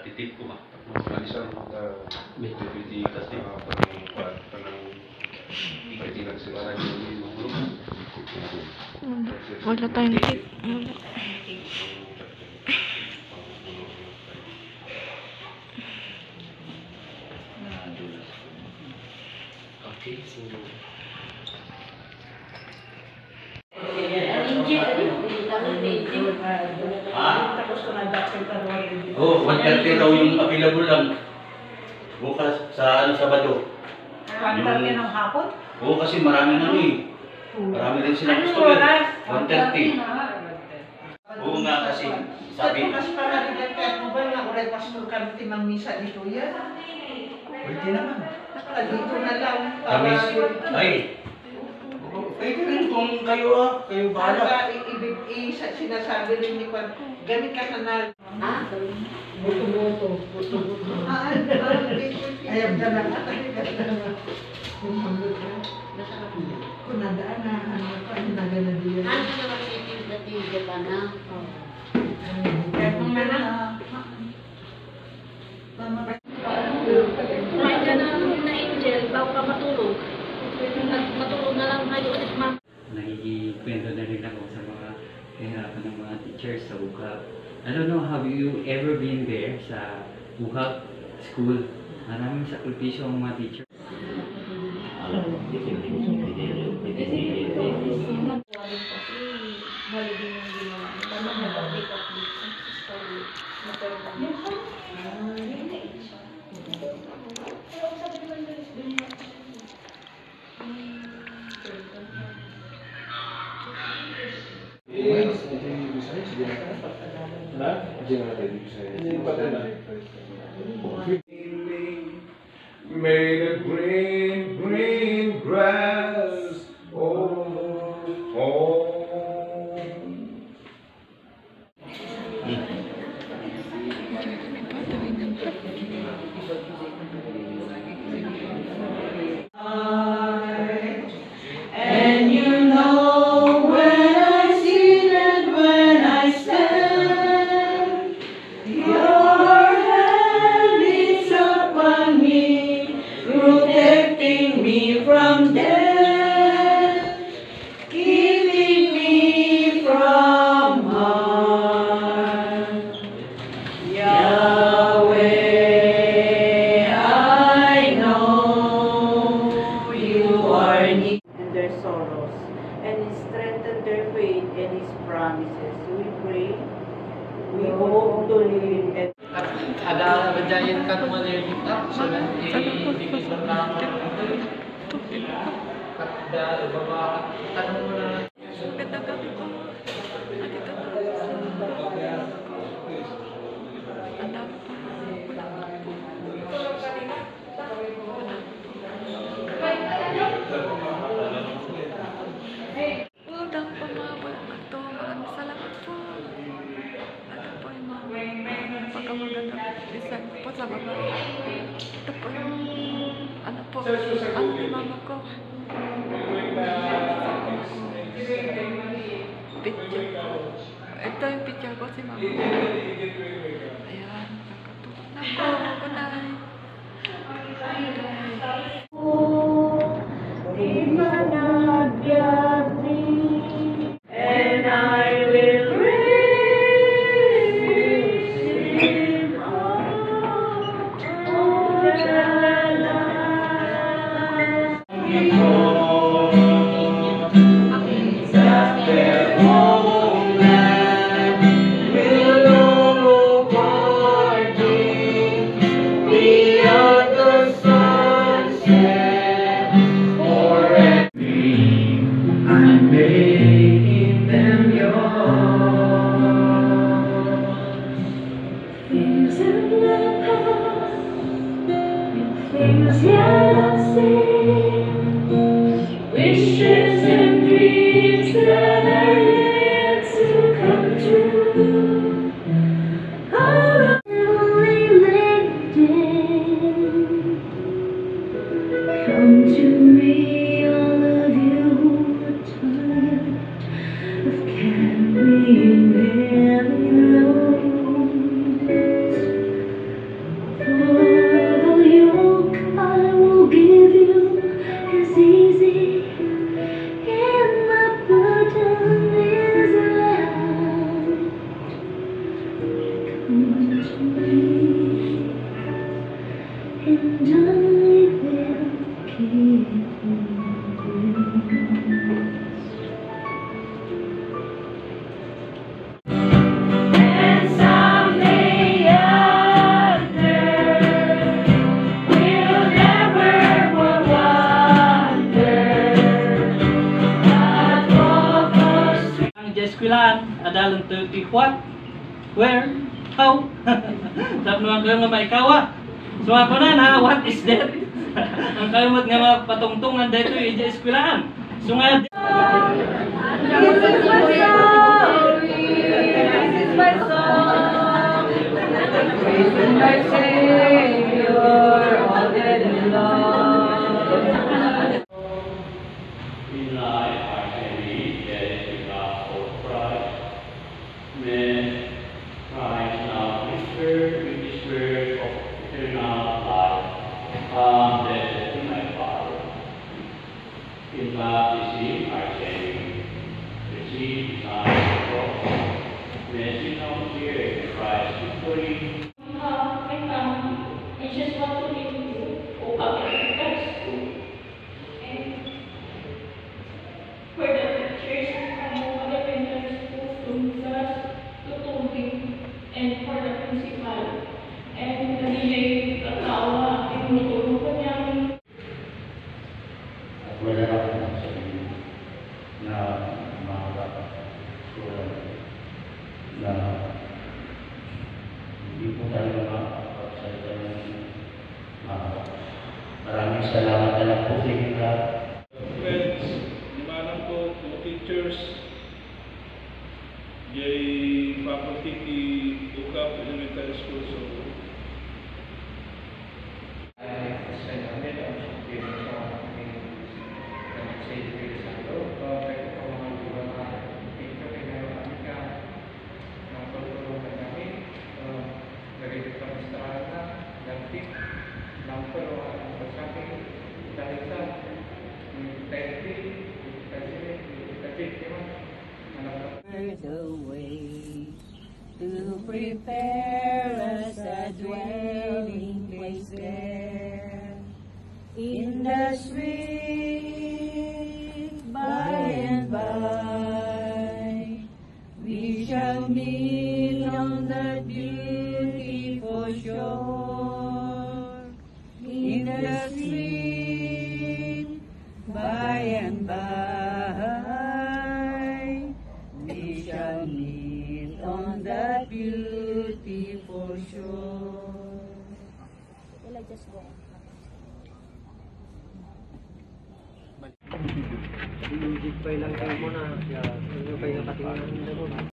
Titip ko ba? Isang activity kasi panang pagkilang sila Wala tayong tip. Okay, so oh, 1:30 daw yung available lang. Bukas sa Sabado. 1:30 ng hapon? Oo, kasi maraming marami rin silang customer. 1:30. Oo nga kasi, sabi. Mas para rin kahit mo ba nga ulit pastor kami timang misa dito yan? Pwede naman. Dito na lang. Kami, ay. Pwede rin kung kayo bahala. Sinasabi rin ni Juan, gamit ka kanal. Ha? Buto-buto. Ayaw na lang. Kung nadaan na, ano na gano'n diyan. Ano naman tigil pa na? Kaya kung mana, Kumain ka na na angel bago ka matulog. Matulog na lang kayo ulit ma. Nakikikwento na rin ako sa mga kahirapan ng mga teachers sa UHAP. I don't know, have you ever been there sa UHAP school? Maraming sakripisyo ang mga teachers. Made a green, green grass, oh, and you know when I sit and when I stand, your hand is upon me, protecting me from death, keeping me from harm. Yahweh, I know you are near in their sorrows, and strengthen their faith in His promises. We pray, we hope to live and Ada berjaya kan melihat kita sudah dibikin bernama ada beberapa tanam Ganda gabi po. Nakita mo. Anak po. Udang po mga bulak to. Maraming salamat po. Ito po yung mga pagkamagandang design po sa baba. Ito po yung ano po, ang mama ko. Picture ko. Ito yung picture ko si mama. Ayan, nakatulog na po. Good night. Good night. and I will receive all I'm made in eskwelahan, adalan to what? Where? How? Sabi naman kayo nga maikawa. So ako na, what is that? Ang kayumot nga mga patungtungan dito yung eskwelahan. So nga, In life, I can read that the gospel of Christ. When Christ now whispered with his word of eternal life, blessed be my Father. In baptism, I can receive the sign of the cross. When you now hear Christ's victory, I just want to leave you. Oh, that's true. And for the pictures, for the printers, from class to tubing, and for the principal. And the DJ, katawa, tinutulong ko niya. at wala akong sabihin na mga sulat na hindi po tayo makapagsalita ng maraming salamat na lang po sa inyo lahat. Friends, limanang po, mga teachers, jay faculty ni Ukap Elementary School. So, the way to prepare us a dwelling place there in the sweet by and by. We shall meet on the beautiful shore in the sweet by and by. We shall meet on the beautiful shore. Music pa ilang kayo muna. Kaya kayo nakatingin na mo.